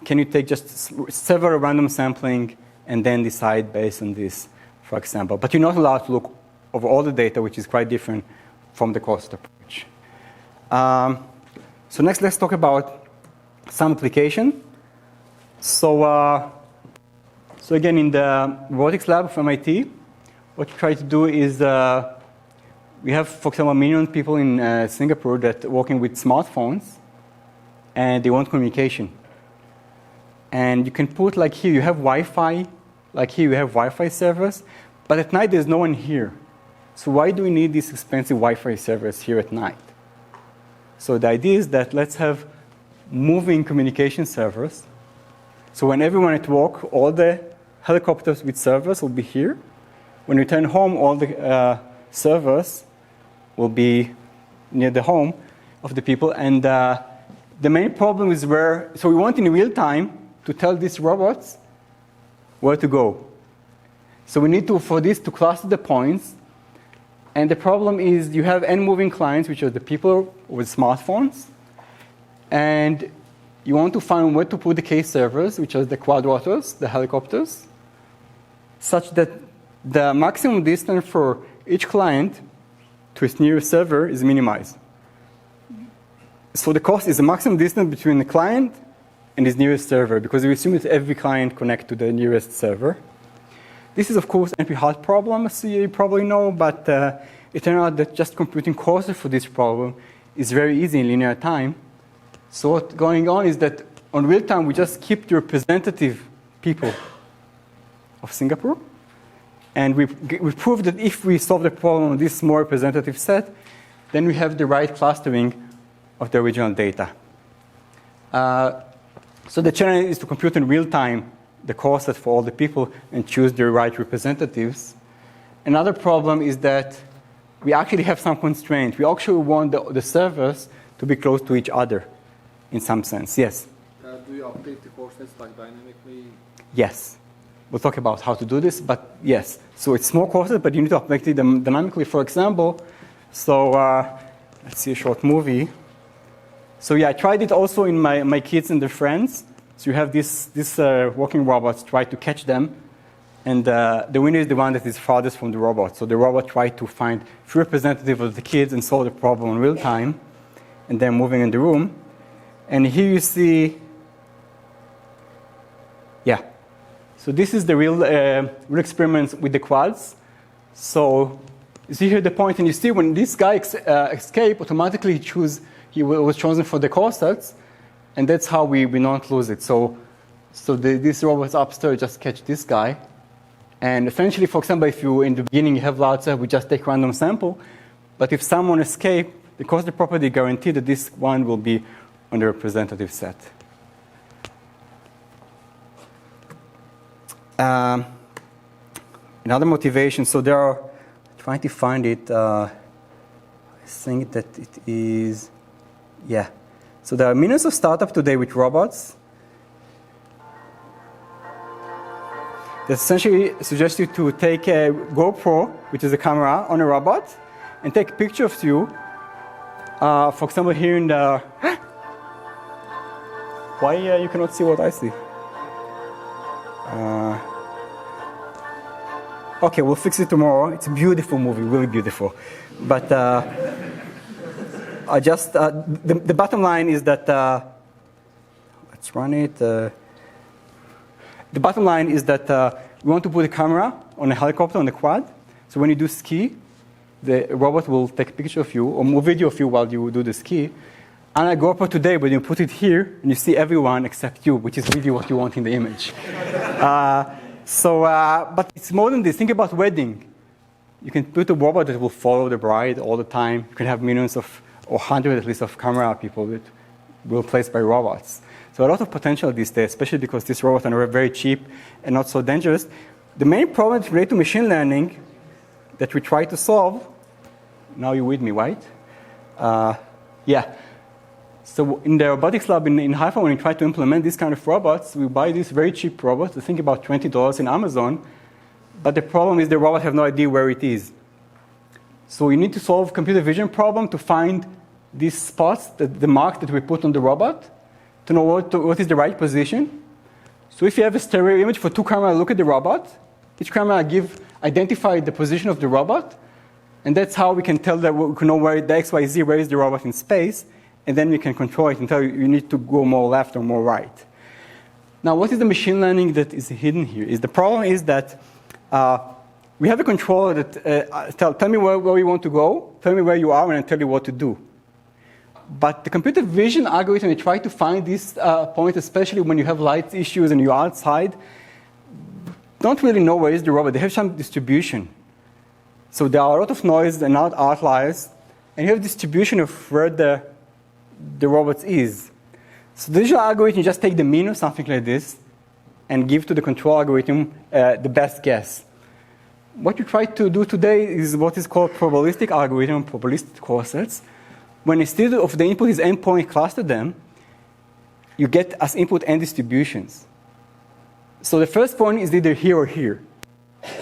B: can you take just several random sampling and then decide based on this, for example. But you're not allowed to look over all the data, which is quite different from the Corset approach. So next, let's talk about some application. So again, in the robotics lab of MIT, what we try to do is we have, for example, 1 million people in Singapore that are working with smartphones, and they want communication. And you can put, like here, you have Wi-Fi. Like here, you have Wi-Fi servers. But at night, there's no one here. So why do we need these expensive Wi-Fi servers here at night? So the idea is that let's have moving communication servers. So when everyone at work, all the helicopters with servers will be here. When we return home, all the servers will be near the home of the people. And the main problem is so we want in real time to tell these robots where to go. So we need to, for this, to cluster the points. And the problem is you have n moving clients, which are the people with smartphones. And you want to find where to put the case servers, which are the quadrotors, the helicopters, such that the maximum distance for each client to its nearest server is minimized. So the cost is the maximum distance between the client and his nearest server, because we assume that every client connects to the nearest server. This is, of course, an NP-hard problem, as you probably know, but it turned out that just computing Corset for this problem is very easy in linear time. So what's going on is that on real time, we just keep the representative people of Singapore. And we proved that if we solve the problem on this more representative set, then we have the right clustering of the original data. So the challenge is to compute in real time the Corset for all the people and choose the right representatives. Another problem is that we actually have some constraint. We actually want the servers to be close to each other in some sense. Yes?
F: Do you update the corsets like dynamically?
B: Yes. We'll talk about how to do this, but yes. So it's small Corset, but you need to update them dynamically. For example, so let's see a short movie. So yeah, I tried it also in my kids and their friends. So you have these walking robots, try to catch them. And the winner is the one that is farthest from the robot. So the robot tried to find few representatives of the kids and solve the problem in real time. And then moving in the room. And here you see So this is the real experiments with the quads. So you see here the point, and you see when this guy escaped, automatically he was chosen for the corsets, and that's how we don't lose it. So these robots upstairs just catch this guy. And essentially, for example, if you in the beginning you have large set, we just take random sample. But if someone escapes, the Corset property guarantees that this one will be on the representative set. Another motivation. So there are trying to find it. I think that it is, yeah. So there are millions of startups today with robots. They essentially suggest you to take a GoPro, which is a camera, on a robot, and take a picture of you. For example, here in the... Why you cannot see what I see? Okay, we'll fix it tomorrow. It's a beautiful movie, really beautiful. But I just... the bottom line is that... let's run it. The bottom line is that we want to put a camera on a helicopter on the quad. So when you do ski, the robot will take a picture of you or move video of you while you do the ski. And I GoPro today, when you put it here, and you see everyone except you, which is really what you want in the image. But it's more than this. Think about wedding. You can put a robot that will follow the bride all the time. You can have millions of, or hundreds at least, of camera people that will be replaced by robots. So a lot of potential these days, especially because these robots are very cheap and not so dangerous. The main problem related to machine learning that we try to solve, now you're with me, right? Yeah. So in the robotics lab in Haifa, when we try to implement this kind of robots, we buy these very cheap robots, I think about $20 in Amazon. But the problem is the robot have no idea where it is. So we need to solve computer vision problem to find these spots, the marks that we put on the robot, to know what is the right position. So if you have a stereo image for two cameras, look at the robot. Each camera identify the position of the robot, and that's how we can tell that we can know where the XYZ, where is the robot in space, and then we can control it and tell you need to go more left or more right. Now, what is the machine learning that is hidden here? The problem is that we have a controller that tell me where you want to go, tell me where you are, and I tell you what to do. But the computer vision algorithm, they try to find these points, especially when you have light issues and you're outside, don't really know where is the robot. They have some distribution. So there are a lot of noise and not outliers, and you have distribution of where the robot is. So the visual algorithm, you just take the mean or something like this and give to the control algorithm the best guess. What you try to do today is what is called probabilistic algorithm, probabilistic corsets. When instead of the input is endpoint, cluster them, you get as input n distributions. So the first point is either here or here.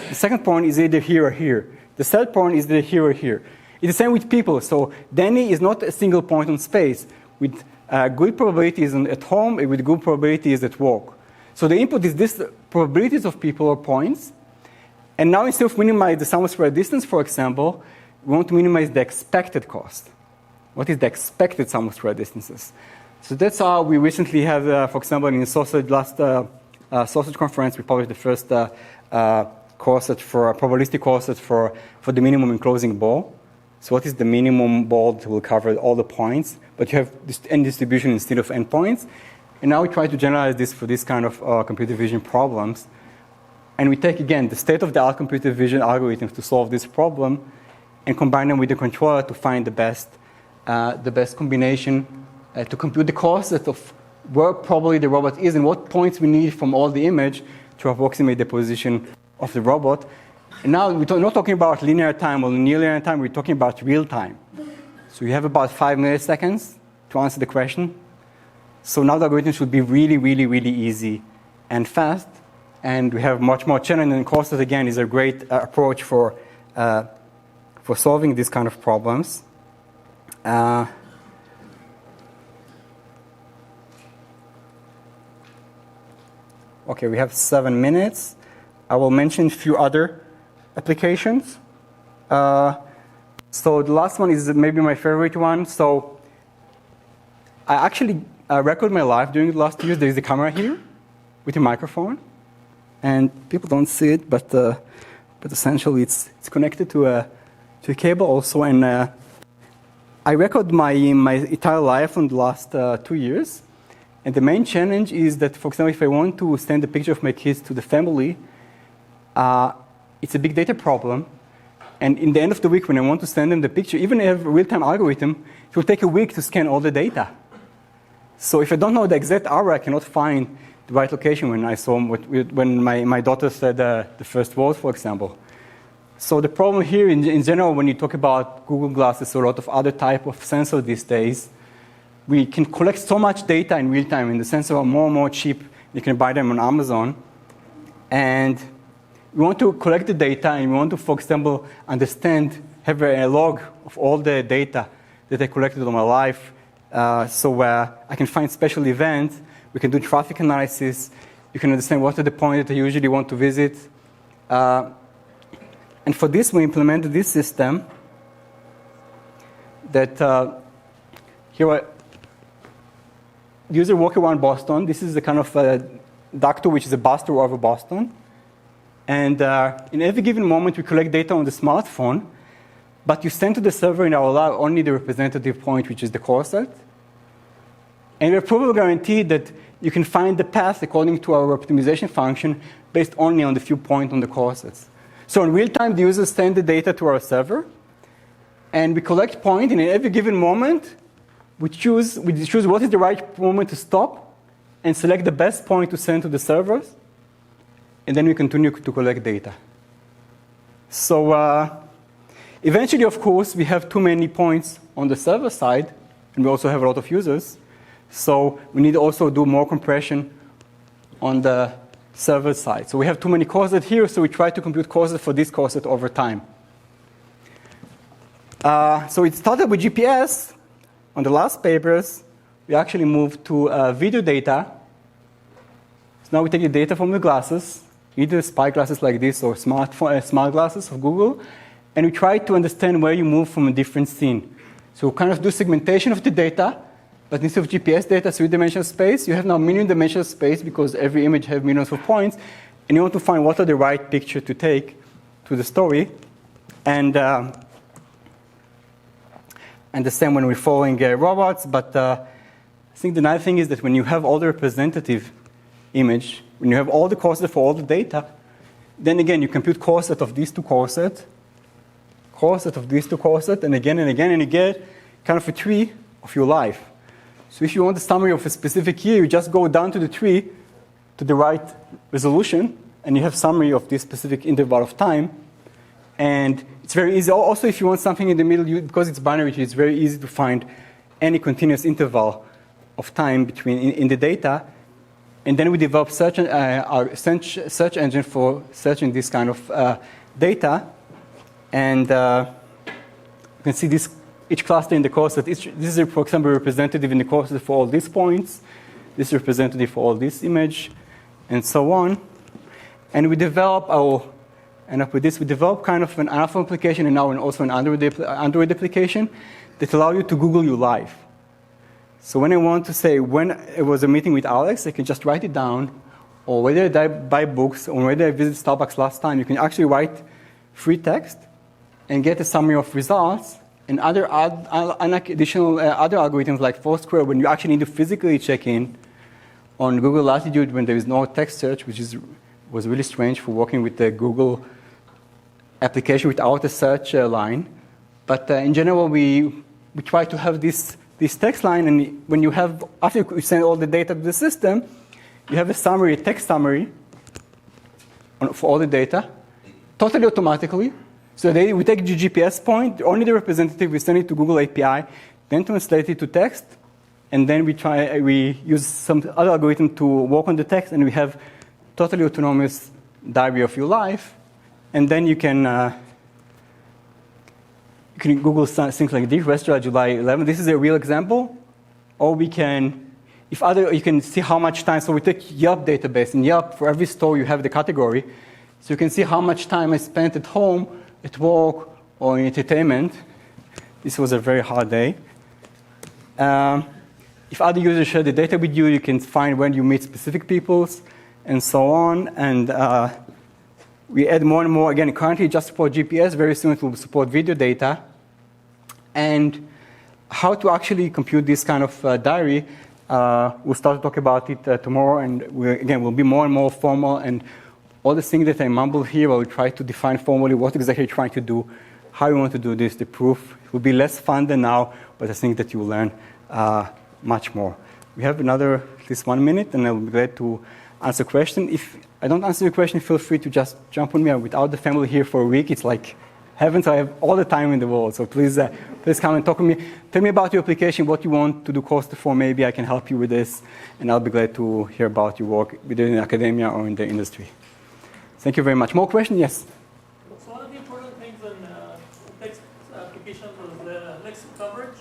B: The second point is either here or here. The third point is either here or here. It's the same with people. So Danny is not a single point on space with good probabilities at home and with good probabilities at work. So the input is this probabilities of people or points. And now instead of minimize the sum of square distance, for example, we want to minimize the expected cost. What is the expected sum of square distances? So that's how we recently have, for example, in the last sausage conference, we published the first corset for probabilistic corset for the minimum enclosing ball. So what is the minimum ball that will cover all the points, but you have this n distribution instead of n points. And now we try to generalize this for this kind of computer vision problems. And we take, again, the state-of-the-art computer vision algorithms to solve this problem and combine them with the controller to find the best combination to compute the corset of where probably the robot is and what points we need from all the image to approximate the position of the robot. And now we're not talking about linear time or nonlinear time, we're talking about real time. So you have about 5 milliseconds to answer the question. So now the algorithm should be really, really, really easy and fast. And we have much more challenge, and Corset, again, is a great approach for solving these kind of problems. Okay, we have 7 minutes. I will mention a few other applications. So the last one is maybe my favorite one. So I actually record my life during the last years. There is a camera here with a microphone. and people don't see it, but essentially it's connected to a cable also, and I record my entire life in the last 2 years, and the main challenge is that, for example, if I want to send a picture of my kids to the family, it's a big data problem, and in the end of the week when I want to send them the picture, even if I have a real-time algorithm, it will take a week to scan all the data. So if I don't know the exact hour, I cannot find the right location when my daughter said the first word, for example. So the problem here in general, when you talk about Google Glasses or a lot of other type of sensor these days, we can collect so much data in real time, and the sensors are more and more cheap. You can buy them on Amazon. And we want to collect the data, and we want to, for example, have a log of all the data that I collected in my life, so I can find special events. We can do traffic analysis. You can understand what are the points that I usually want to visit. And for this, we implemented this system that here user walk around Boston. This is the kind of doctor which is a bus tour over Boston. And in every given moment, we collect data on the smartphone, but you send to the server in our lab only the representative point, which is the corset. And we're probably guaranteed that you can find the path according to our optimization function based only on the few points on the corsets. So in real time, the users send the data to our server, and we collect points, and in every given moment, we choose what is the right moment to stop and select the best point to send to the servers, and then we continue to collect data. So eventually, of course, we have too many points on the server side, and we also have a lot of users. So we need to also do more compression on the server side. So we have too many corsets here, so we try to compute corsets for this corset over time. So it started with GPS. On the last papers, we actually moved to video data. So now we take the data from the glasses, either spy glasses like this or smart glasses of Google, and we try to understand where you move from a different scene. So we kind of do segmentation of the data, but instead of GPS data, three-dimensional space, you have now million-dimensional space because every image has millions of points, and you want to find what are the right picture to take to the story. And the same when we're following robots, but I think the nice thing is that when you have all the representative image, when you have all the corsets for all the data, then again, you compute corset of these two corsets, corset of these two corsets, and again, and you get kind of a tree of your life. So if you want a summary of a specific year, you just go down to the tree to the right resolution, and you have summary of this specific interval of time. And it's very easy. Also, if you want something in the middle, because it's binary, it's very easy to find any continuous interval of time in the data. And then we develop our search engine for searching this kind of data. And you can see this. Each cluster in the corset, this is, for example, representative in the corset for all these points. This is representative for all this image, and so on. And we develop we develop kind of an iPhone application and now also an Android application that allow you to Google your life. So when I want to say when it was a meeting with Alex, I can just write it down, or whether I buy books, or whether I visited Starbucks last time, you can actually write free text and get a summary of results. And other additional other algorithms like Foursquare, when you actually need to physically check in on Google Latitude when there is no text search, which was really strange for working with the Google application without a search line. But in general, we try to have this text line, and when you have, after you send all the data to the system, you have a text summary for all the data, totally automatically. So we take the GPS point, only the representative, we send it to Google API, then translate it to text, and then we use some other algorithm to work on the text, and we have totally autonomous diary of your life. And then you can Google things like this, restaurant July 11. This is a real example. Or we can, you can see how much time. So we take Yelp database. In Yelp, for every store, you have the category. So you can see how much time I spent at home, at work, or in entertainment. This was a very hard day. If other users share the data with you, you can find when you meet specific people. and so on. And we add more and more. Again, currently just support GPS. Very soon it will support video data. And how to actually compute this kind of diary, we'll start to talk about it tomorrow. And we'll be more and more formal. And all the things that I mumble here, I will try to define formally what exactly you're trying to do, how you want to do this, the proof. It will be less fun than now, but I think that you will learn much more. We have another at least 1 minute, and I'll be glad to answer a question. If I don't answer your question, feel free to just jump on me. Without the family here for a week, it's like heaven, so I have all the time in the world. So please come and talk with me. Tell me about your application, what you want to do Corset for. Maybe I can help you with this, and I'll be glad to hear about your work, either in academia or in the industry. Thank you very much. More questions? Yes?
C: So one of the important things in text applications is the lexical coverage.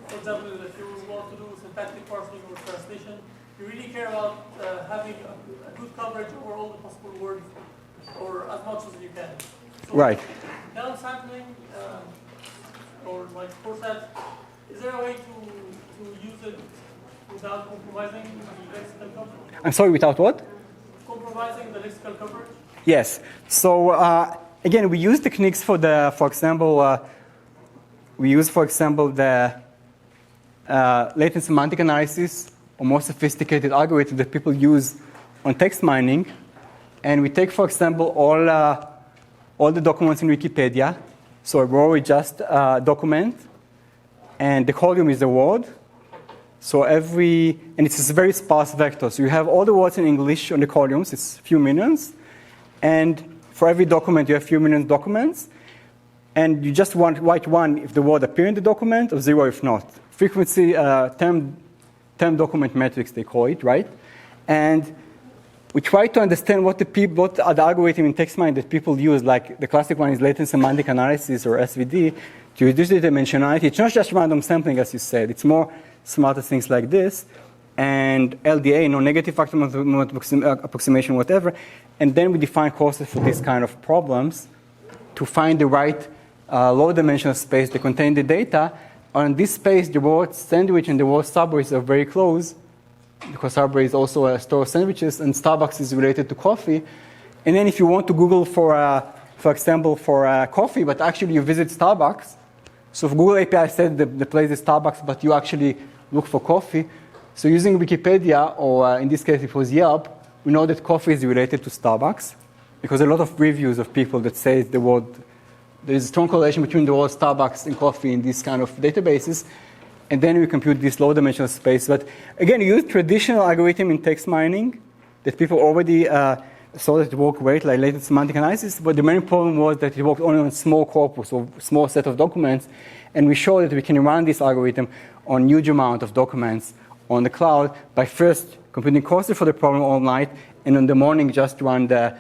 C: For example, if you want to do syntactic parsing or translation, you really care about having a good coverage over all the possible words, or as much as you can. So
B: right.
C: Downsampling or like Corset, is there a way to use it without compromising the lexical coverage?
B: I'm sorry, without what?
C: Compromising the lexical coverage?
B: Yes. So again, we use techniques for the, for example, the latent semantic analysis or more sophisticated algorithm that people use on text mining. And we take, for example, all the documents in Wikipedia. So a row is just a document, and the column is a word. So and it's a very sparse vector. So you have all the words in English on the columns, it's a few millions. And for every document, you have a few million documents. And you just want to write 1 if the word appears in the document, or 0 if not. Frequency term document metrics, they call it, right? And we try to understand what are the algorithm in text mining that people use, like the classic one is latent semantic analysis, or SVD, to reduce the dimensionality. It's not just random sampling, as you said. It's more smarter things like this. And LDA, negative factor approximation, whatever. And then we define Corset for these kind of problems to find the right low-dimensional space that contain the data. On this space, the word sandwich and the word Subway are very close, because Subway is also a store of sandwiches, and Starbucks is related to coffee. And then if you want to Google for example, for coffee, but actually you visit Starbucks, so if Google API said the place is Starbucks, but you actually look for coffee, so using Wikipedia, or in this case it was Yelp, we know that coffee is related to Starbucks, because a lot of reviews of people that say there is a strong correlation between the word Starbucks and coffee in these kind of databases, and then we compute this low-dimensional space. But again, you use traditional algorithm in text mining that people already saw that it worked great, like latent semantic analysis, but the main problem was that it worked only on small corpus, or small set of documents, and we showed that we can run this algorithm on huge amount of documents on the cloud by first computing Corset for the problem all night, and in the morning just run the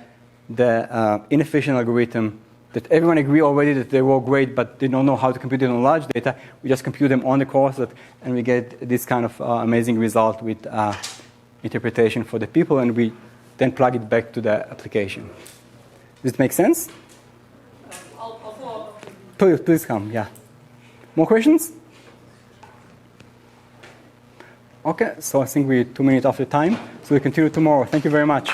B: inefficient algorithm that everyone agree already that they work great, but they don't know how to compute it on large data. We just compute them on the Corset, and we get this kind of amazing result with interpretation for the people, and we then plug it back to the application. Does it make sense?
C: I'll follow up.
B: Please come, yeah. More questions? Okay, so I think we're 2 minutes after time, so we continue tomorrow. Thank you very much.